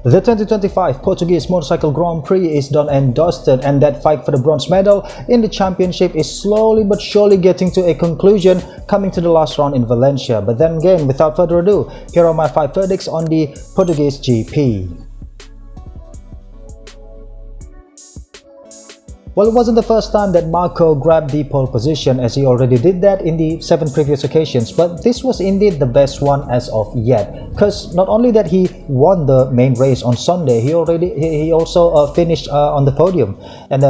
The 2025 Portuguese Motorcycle Grand Prix is done and dusted, and that fight for the bronze medal in the championship is slowly but surely getting to a conclusion, coming to the last round in Valencia. But then again, without further ado, here are my 5 verdicts on the Portuguese GP. Well, it wasn't the first time that Marco grabbed the pole position, as he already did that in the 7 previous occasions, but this was indeed the best one as of yet, because not only that he won the main race on Sunday, he also finished on the podium and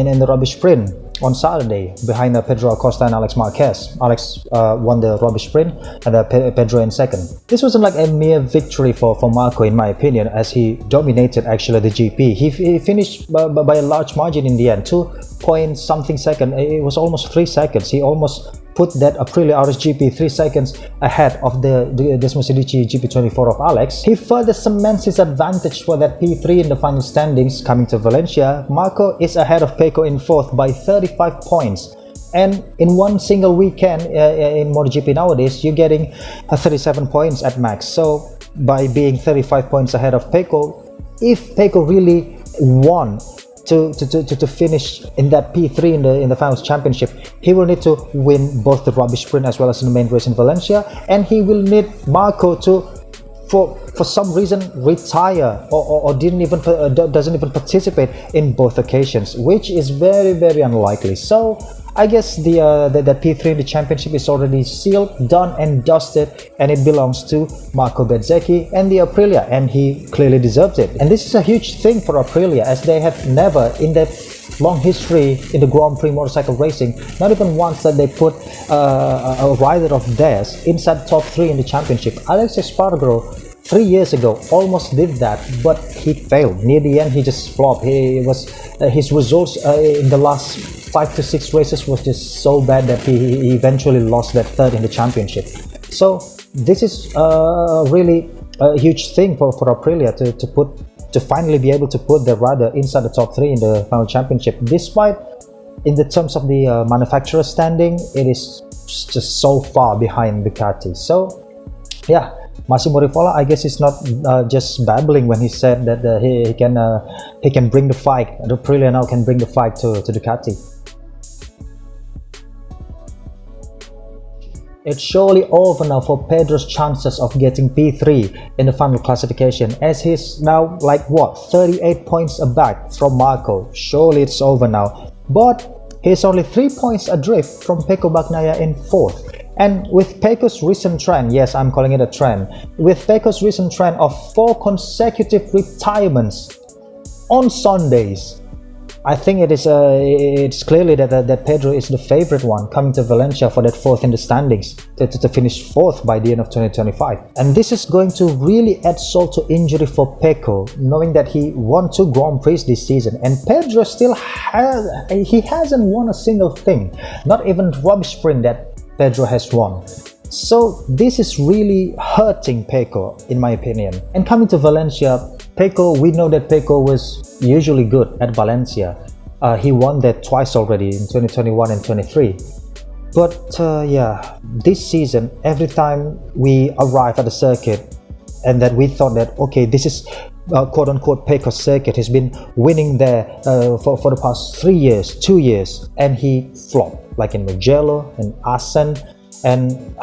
in the rubbish sprint on Saturday behind Pedro Acosta and Alex Marquez. Alex won the rubbish sprint and Pedro in second. This wasn't like a mere victory for Marco, in my opinion, as he dominated actually the GP. He finished by a large margin in the end, 2 point something second. It was almost 3 seconds. He almost put that Aprilia RSGP 3 seconds ahead of the Bezzecchi GP24 of Alex. He further cements his advantage for that P3 in the final standings. Coming to Valencia, Marco is ahead of Pecco in 4th by 35 points. And in one single weekend in MotoGP nowadays, you're getting 37 points at max. So by being 35 points ahead of Pecco, if Pecco really won to finish in that P3 in the finals championship, he will need to win both the rubbish sprint as well as in the main race in Valencia, and he will need Marco to for some reason retire or doesn't even participate in both occasions, which is very unlikely. So I guess that P3 in the championship is already sealed, done and dusted, and it belongs to Marco Bezzecchi and the Aprilia, and he clearly deserves it. And this is a huge thing for Aprilia, as they have never in their long history in the Grand Prix motorcycle racing, not even once that they put a rider of theirs inside top 3 in the championship. Alex Espargaro 3 years ago almost did that, but he failed. Near the end, he just flopped. His results in the last 5 to 6 races was just so bad that he eventually lost that 3rd in the championship. So this is really a huge thing for Aprilia to finally be able to put their rider inside the top 3 in the final championship, despite in the terms of the manufacturer standing, it is just so far behind Ducati. So yeah, Massimo Rivola, I guess, is not just babbling when he said that he can bring the fight. The Aprilia now can bring the fight to Ducati. It's surely over now for Pedro's chances of getting P3 in the final classification, as he's now like 38 points back from Marco. Surely it's over now, but he's only 3 points adrift from Pecco Bagnaia in 4th. And with Pecco's recent trend, yes, I'm calling it a trend, with Pecco's recent trend of 4 consecutive retirements on Sundays, I think it's clearly that Pedro is the favorite one, coming to Valencia for that 4th in the standings to finish 4th by the end of 2025. And this is going to really add salt to injury for Pecco, knowing that he won 2 Grand Prix this season, and Pedro still hasn't won a single thing, not even rubbish sprint that Pedro has won. So this is really hurting Pecco, in my opinion. And coming to Valencia, Pecco, we know that Pecco was usually good at Valencia. He won that twice already in 2021 and 23. But yeah, this season, every time we arrive at the circuit and that we thought that, okay, this is quote-unquote Pecco's circuit, he's been winning there for the past 3 years, 2 years, and he flopped, like in Mugello and Assen and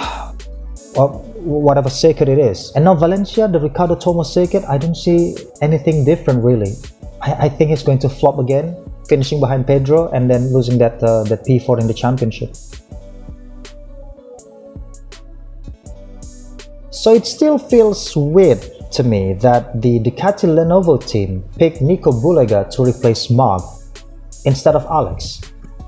whatever circuit it is. And now Valencia, the Ricardo Tomo circuit, I don't see anything different really. I think he's going to flop again, finishing behind Pedro and then losing that P4 in the championship. So it still feels weird to me that the Ducati Lenovo team picked Nico Bulega to replace Marc instead of Alex.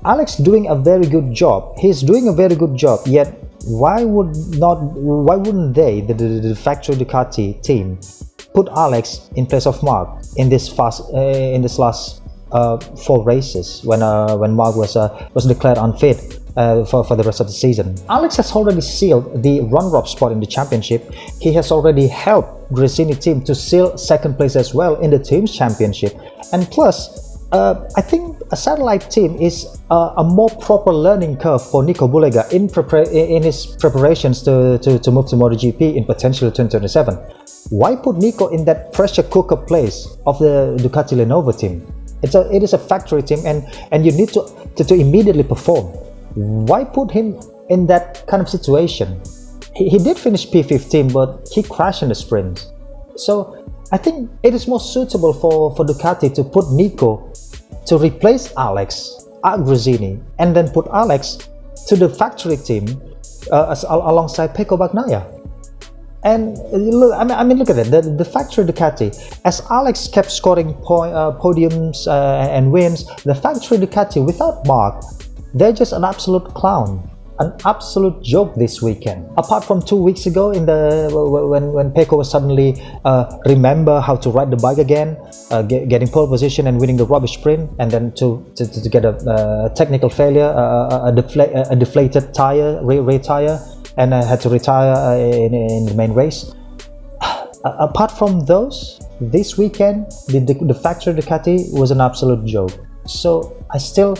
Alex doing a very good job. He's doing a very good job, yet why wouldn't they, the factory Ducati team, put Alex in place of Marc in this last 4 races when Marc was declared unfit for the rest of the season? Alex has already sealed the runner-up spot in the championship. He has already helped Gresini team to seal 2nd place as well in the team's championship, and plus I think a satellite team is a more proper learning curve for Nico Bulega in his preparations to move to MotoGP in potentially 2027. Why put Nico in that pressure cooker place of the Ducati Lenovo team? It is a factory team, and you need to immediately perform. Why put him in that kind of situation? He did finish P15, but he crashed in the sprint. So I think it is more suitable for Ducati to put Nico to replace Alex at Gresini, and then put Alex to the factory team alongside Pecco Bagnaia. And look, I mean, look at it. The factory Ducati, as Alex kept scoring podiums and wins, the factory Ducati without Marc, they're just an absolute clown. An absolute joke this weekend. Apart from 2 weeks ago, when Pecco was suddenly remember how to ride the bike again, getting pole position and winning the rubbish sprint, and then to get a technical failure, a deflated tire, rear tire, and had to retire in the main race. Apart from those, this weekend the factory Ducati was an absolute joke. So I still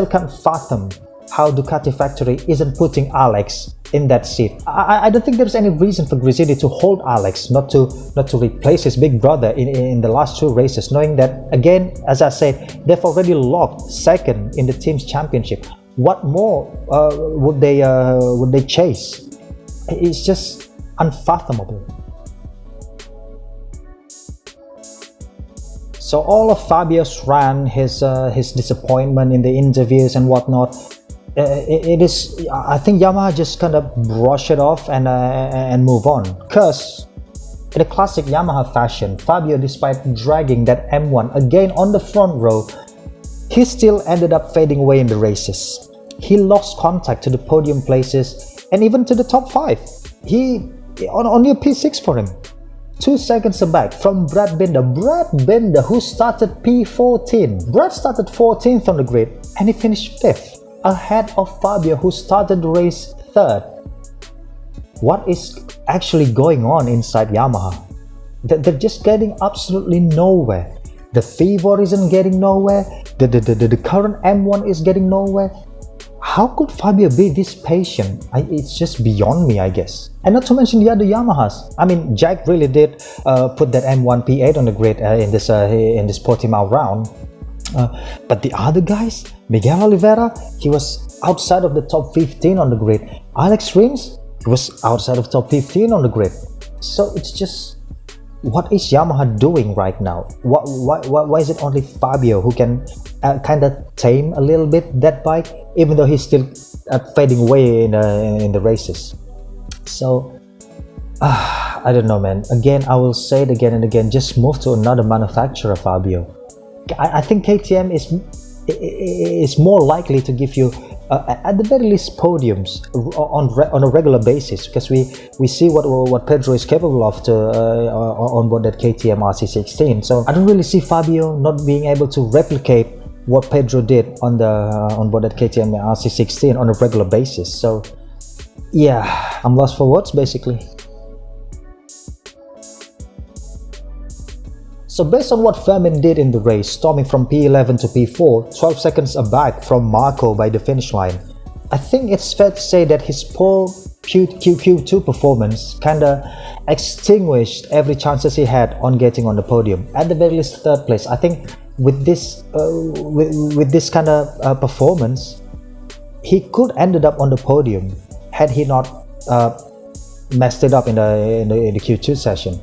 can't fathom how Ducati factory isn't putting Alex in that seat. I don't think there's any reason for Gresini to hold Alex, not to replace his big brother in the last 2 races, knowing that, again, as I said, they've already locked second in the team's championship. What more would they chase? It's just unfathomable. So all of Fabio's rant, his disappointment in the interviews and whatnot, it is, I think Yamaha just kind of brush it off and move on. Cause in a classic Yamaha fashion, Fabio, despite dragging that M1 again on the front row, he still ended up fading away in the races. He lost contact to the podium places and even to the top 5. He only a P6 for him. 2 seconds back from Brad Binder. Brad Binder, who started P14. Brad started 14th on the grid and he finished 5th. Ahead of Fabio, who started the race 3rd. What is actually going on inside Yamaha? They're just getting absolutely nowhere. The Fivor isn't getting nowhere. The current M1 is getting nowhere. How could Fabio be this patient? It's just beyond me, I guess. And not to mention the other Yamahas. I mean, Jack really did put that M1 P8 on the grid in this Portimao round. But the other guys, Miguel Oliveira, he was outside of the top 15 on the grid. Alex Rins, he was outside of top 15 on the grid. So it's just, what is Yamaha doing right now? Why is it only Fabio who can kind of tame a little bit that bike, even though he's still fading away in the races? So I don't know, man. Again, I will say it again and again, just move to another manufacturer, Fabio. I think KTM is more likely to give you at the very least podiums on a regular basis, because we see what Pedro is capable of on board that KTM RC16. So I don't really see Fabio not being able to replicate what Pedro did on board that KTM RC16 on a regular basis. So yeah, I'm lost for words basically. So based on what Firmin did in the race, storming from P11 to P4, 12 seconds back from Marco by the finish line, I think it's fair to say that his poor Q2 performance kinda extinguished every chances he had on getting on the podium. At the very least 3rd place. I think with this kind of performance, he could ended up on the podium had he not messed it up in the Q2 session.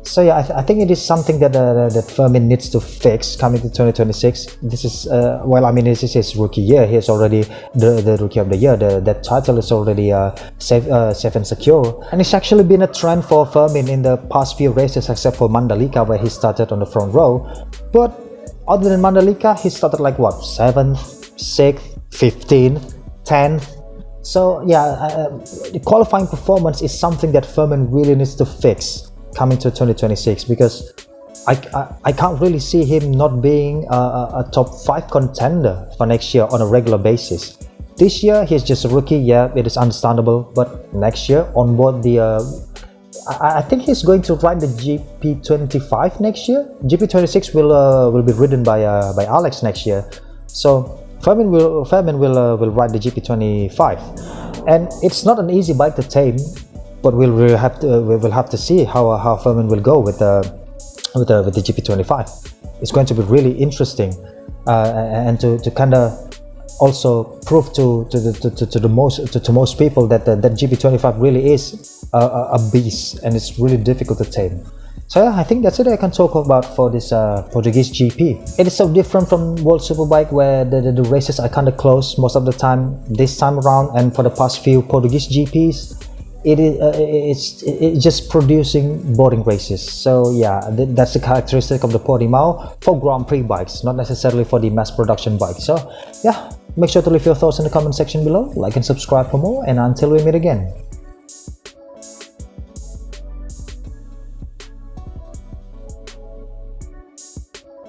So yeah, I think it is something that Firmin needs to fix coming to 2026. This is well, I mean, this is his rookie year. He is already the rookie of the year. That title is already safe and secure. And it's actually been a trend for Firmin in the past few races, except for Mandalika, where he started on the front row. But other than Mandalika, he started like what, 7th, 6th, 15th, 10th. So yeah, the qualifying performance is something that Firmin really needs to fix coming to 2026, because I can't really see him not being a top 5 contender for next year on a regular basis. This year he's just a rookie, yeah, it is understandable, but next year on board the I think he's going to ride the GP25 next year. GP26 will be ridden by Alex next year. So Fairman will ride the GP25, and it's not an easy bike to tame, but we'll have to see how Fairman will go with the GP25. It's going to be really interesting, and to kind of also prove to most people that that GP25 really is a beast, and it's really difficult to tame. So yeah, I think that's it I can talk about for this Portuguese GP. It is so different from World Superbike, where the races are kind of close most of the time this time around, and for the past few Portuguese GPs, it's just producing boring races. So yeah, that's the characteristic of the Portimao for Grand Prix bikes, not necessarily for the mass production bikes. So yeah, make sure to leave your thoughts in the comment section below, like and subscribe for more, and until we meet again,